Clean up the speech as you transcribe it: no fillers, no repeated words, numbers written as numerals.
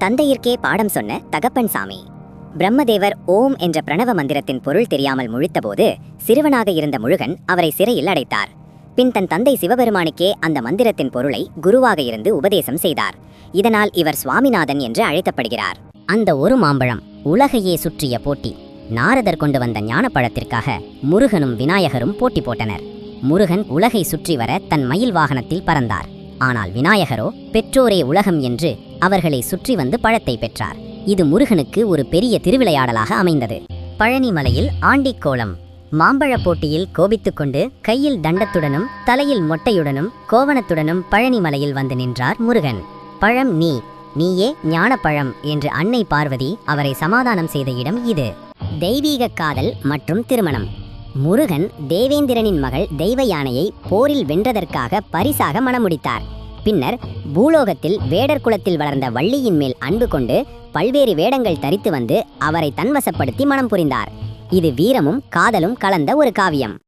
தந்தையிற்கே பாடம் சொன்ன தகப்பன் சாமி. பிரம்மதேவர் ஓம் என்ற பிரணவ மந்திரத்தின் பொருள் தெரியாமல் முழித்தபோது சிறுவனாக இருந்த முருகன் அவரை சிறையில் அடைத்தார். பின் தன் தந்தை சிவபெருமானுக்கே அந்த மந்திரத்தின் பொருளை குருவாக இருந்து உபதேசம் செய்தார். இதனால் இவர் சுவாமிநாதன் என்று அழைக்கப்படுகிறார். அந்த ஒரு மாம்பழம் உலகையே சுற்றிய போட்டி. நாரதர் கொண்டு வந்த ஞானப்பழத்திற்காக முருகனும் விநாயகரும் போட்டி போட்டனர். முருகன் உலகை சுற்றி வர தன் மயில் வாகனத்தில் பறந்தார். ஆனால் விநாயகரோ பெற்றோரே உலகம் என்று அவர்களை சுற்றி வந்து பழத்தை பெற்றார். இது முருகனுக்கு ஒரு பெரிய திருவிளையாடலாக அமைந்தது. பழனி மலையில் ஆண்டிக்கோலம். மாம்பழ போட்டியில் கோபித்துக்கொண்டு கையில் தண்டத்துடனும் தலையில் மொட்டையுடனும் கோவணத்துடனும் பழனி மலையில் வந்து நின்றார் முருகன். பழம் நீயே ஞானப்பழம் என்று அன்னை பார்வதி அவரை சமாதானம் செய்த இடம் இது. தெய்வீக காதல் மற்றும் திருமணம். முருகன் தேவேந்திரனின் மகள் தெய்வ யானையை போரில் வென்றதற்காக பரிசாக மணமுடித்தார். பின்னர் பூலோகத்தில் வேடர் குலத்தில் வளர்ந்த வள்ளியின் மேல் அன்பு கொண்டு பல்வேறு வேடங்கள் தரித்து வந்து அவரை தன்வசப்படுத்தி மணம் புரிந்தார். இது வீரமும் காதலும் கலந்த ஒரு காவியம்.